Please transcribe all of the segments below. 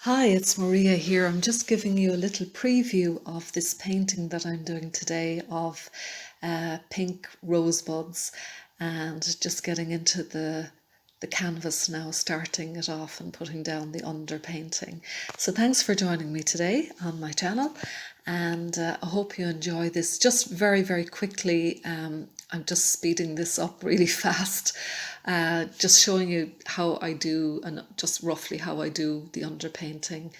Hi, it's Maria here. I'm just giving you a little preview of this painting that I'm doing today of pink rosebuds and just getting into the canvas now, starting it off and putting down the underpainting. So thanks for joining me today on my channel, and I hope you enjoy this. Just very, very quickly, I'm just speeding this up really fast, just showing you how I do, and just roughly how I do the underpainting,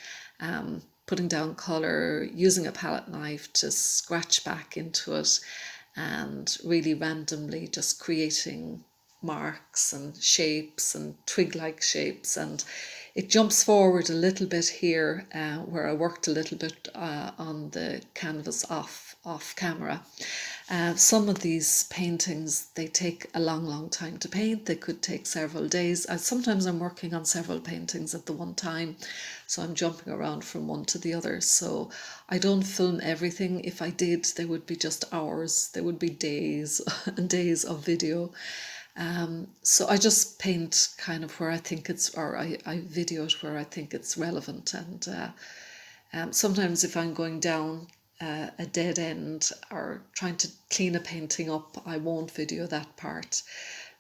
putting down colour, using a palette knife to scratch back into it, and really randomly just creating marks and shapes and twig-like shapes. And it jumps forward a little bit here, where I worked a little bit on the canvas off camera. Some of these paintings, they take a long time to paint. They could take several days. Sometimes I'm working on several paintings at the one time, so I'm jumping around from one to the other. So I don't film everything. If I did, there would be just hours. There would be days and days of video. So I just paint kind of where I think it's, or I video it where I think it's relevant. And sometimes if I'm going down a dead end or trying to clean a painting up, I won't video that part.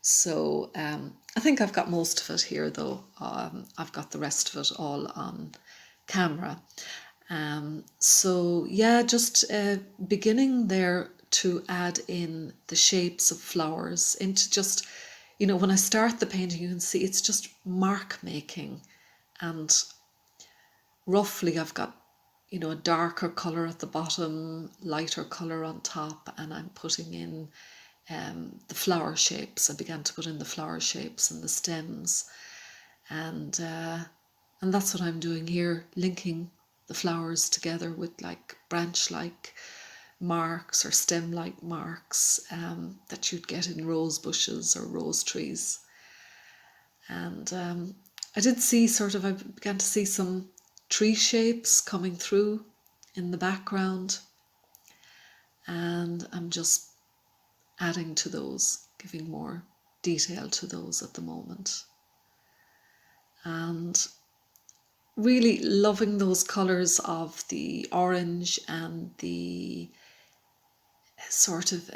So I think I've got most of it here though. I've got the rest of it all on camera. So yeah, just beginning there to add in the shapes of flowers into just, when I start the painting, you can see it's just mark making. And roughly I've got, a darker colour at the bottom, lighter colour on top, and I'm putting in the flower shapes. I began to put in the flower shapes and the stems. And that's what I'm doing here, linking the flowers together with like branch-like marks or stem-like marks that you'd get in rose bushes or rose trees. And I began to see some tree shapes coming through in the background, and I'm just adding to those, giving more detail to those at the moment. And really loving those colours of the orange and the sort of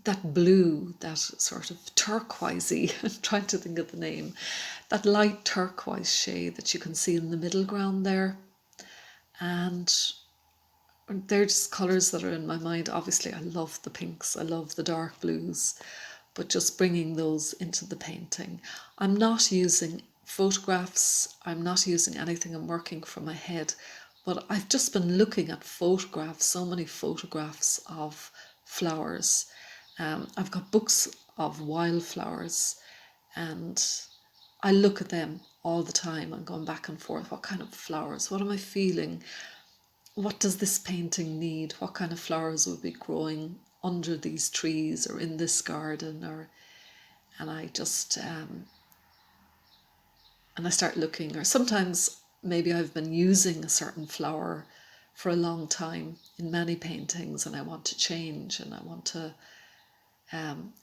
that blue, that sort of turquoisey, I'm trying to think of the name, that light turquoise shade that you can see in the middle ground there. And they're just colours that are in my mind. Obviously, I love the pinks, I love the dark blues, but just bringing those into the painting. I'm not using photographs, I'm not using anything, I'm working from my head, but I've just been looking at photographs, so many photographs of flowers. I've got books of wildflowers, and I look at them all the time. I'm going back and forth. What kind of flowers? What am I feeling? What does this painting need? What kind of flowers would be growing under these trees or in this garden? And I just and I start looking. Or sometimes maybe I've been using a certain flower for a long time in many paintings, and I want to change, and I want to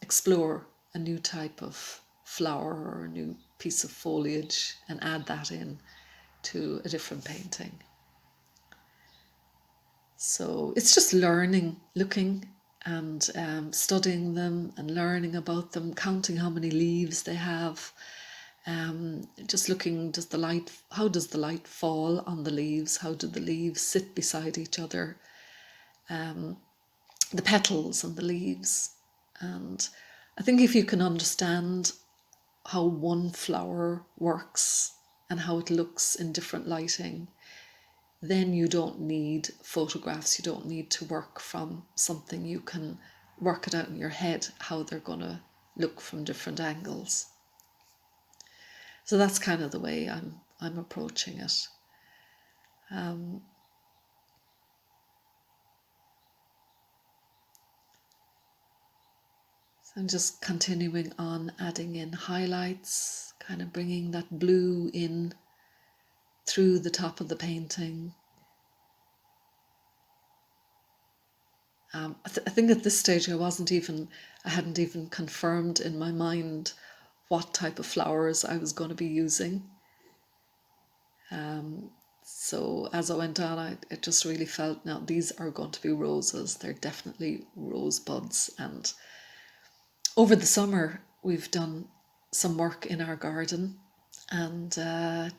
explore a new type of flower or a new piece of foliage and add that in to a different painting. So it's just learning, looking and studying them and learning about them, counting how many leaves they have. Just looking, how does the light fall on the leaves? How do the leaves sit beside each other? The petals and the leaves. And I think if you can understand how one flower works and how it looks in different lighting, then you don't need photographs. You don't need to work from something. You can work it out in your head how they're going to look from different angles. So that's kind of the way I'm approaching it. So I'm just continuing on adding in highlights, kind of bringing that blue in through the top of the painting. I think at this stage I hadn't even confirmed in my mind what type of flowers I was going to be using. So as I went on, I just really felt, now these are going to be roses. They're definitely rosebuds. And over the summer, we've done some work in our garden, and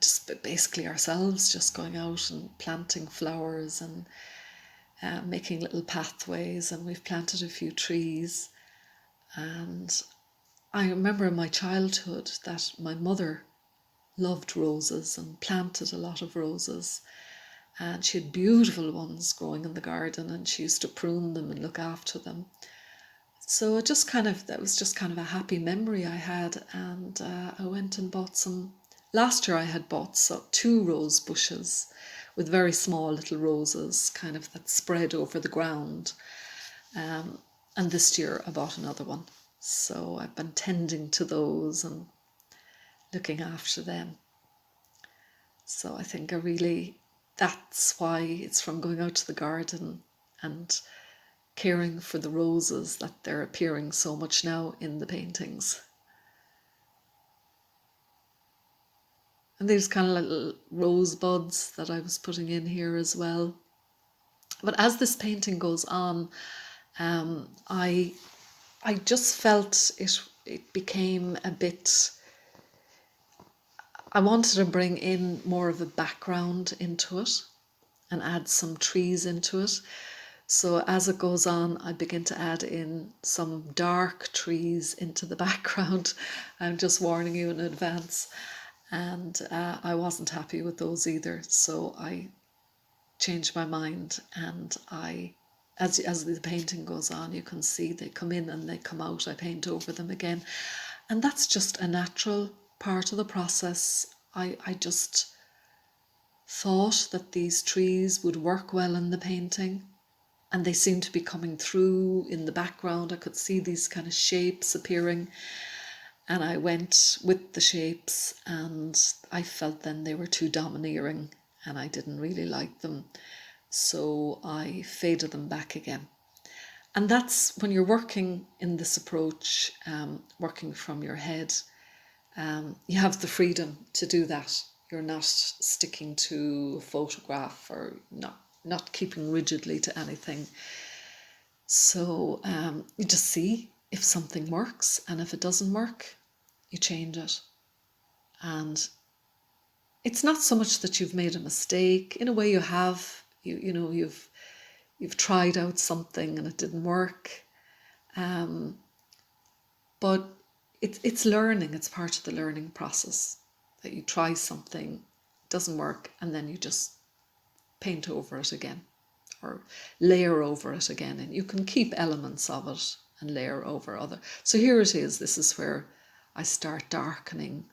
just basically ourselves, just going out and planting flowers and making little pathways, and we've planted a few trees. And I remember in my childhood that my mother loved roses and planted a lot of roses, and she had beautiful ones growing in the garden, and she used to prune them and look after them. So that was just kind of a happy memory I had. And I went and bought some. Last year I had bought 2 rose bushes with very small little roses, kind of that spread over the ground. And this year I bought another one. So I've been tending to those and looking after them. So I think that's why it's from going out to the garden and caring for the roses that they're appearing so much now in the paintings. And there's kind of little rosebuds that I was putting in here as well. But as this painting goes on, I just felt it became a bit, I wanted to bring in more of a background into it and add some trees into it. So as it goes on, I begin to add in some dark trees into the background. I'm just warning you in advance. And I wasn't happy with those either. So I changed my mind, and as the painting goes on, you can see they come in and they come out. I paint over them again. And that's just a natural part of the process. I just thought that these trees would work well in the painting, and they seemed to be coming through in the background. I could see these kind of shapes appearing, and I went with the shapes, and I felt then they were too domineering and I didn't really like them. So I faded them back again. And that's when you're working in this approach, working from your head, you have the freedom to do that. You're not sticking to a photograph or not keeping rigidly to anything. So you just see if something works, and if it doesn't work, you change it. And it's not so much that you've made a mistake. In a way, you have. You've tried out something and it didn't work. But it's learning. It's part of the learning process, that you try something, doesn't work, and then you just paint over it again or layer over it again. And you can keep elements of it and layer over other. So here it is. This is where I start darkening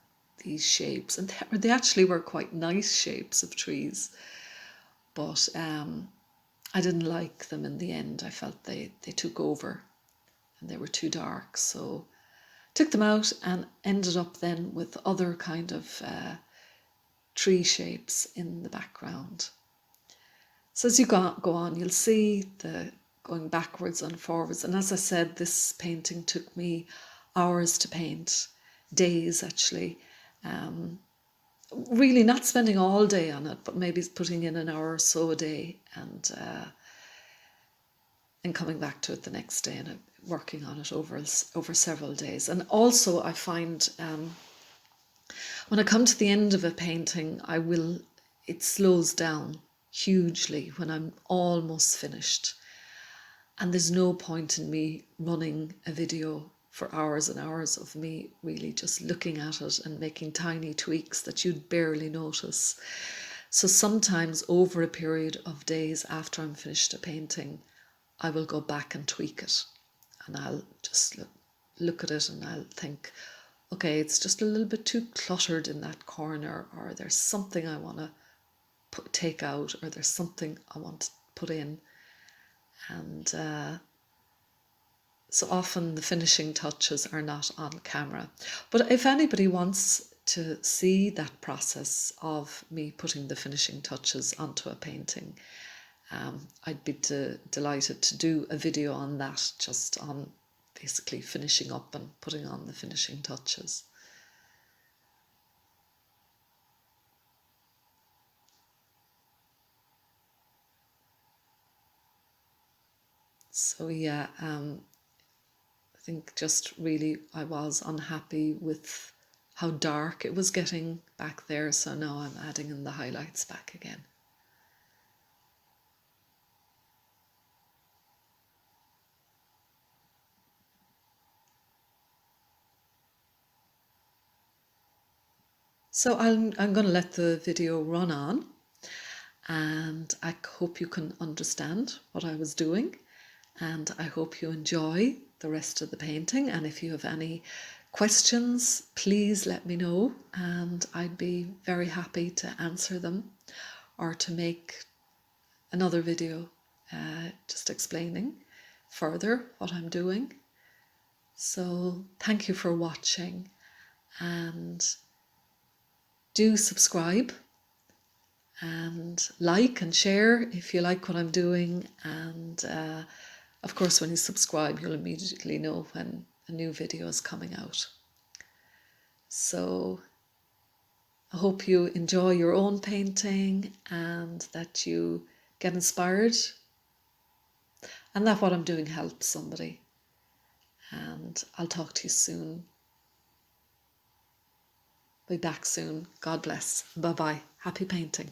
these shapes. And they actually were quite nice shapes of trees. But I didn't like them in the end. I felt they took over and they were too dark. So took them out and ended up then with other kind of tree shapes in the background. So as you go on, you'll see the going backwards and forwards. And as I said, this painting took me hours to paint, days actually. Really not spending all day on it, but maybe putting in an hour or so a day, and coming back to it the next day and working on it over several days. And also I find when I come to the end of a painting, it slows down hugely when I'm almost finished. And there's no point in me running a video for hours and hours of me really just looking at it and making tiny tweaks that you'd barely notice. So sometimes over a period of days after I'm finished a painting, I will go back and tweak it, and I'll just look at it and I'll think, okay, it's just a little bit too cluttered in that corner, or there's something I want to take out, or there's something I want to put in. And so often the finishing touches are not on camera. But if anybody wants to see that process of me putting the finishing touches onto a painting, I'd be delighted to do a video on that, just on basically finishing up and putting on the finishing touches. So yeah, I think just really I was unhappy with how dark it was getting back there. So now I'm adding in the highlights back again. So I'm going to let the video run on, and I hope you can understand what I was doing, and I hope you enjoy the rest of the painting. And if you have any questions, please let me know, and I'd be very happy to answer them or to make another video just explaining further what I'm doing. So thank you for watching, and do subscribe and like and share if you like what I'm doing. And of course, when you subscribe, you'll immediately know when a new video is coming out. So I hope you enjoy your own painting and that you get inspired and that what I'm doing helps somebody. And I'll talk to you soon. Be back soon. God bless. Bye-bye. Happy painting.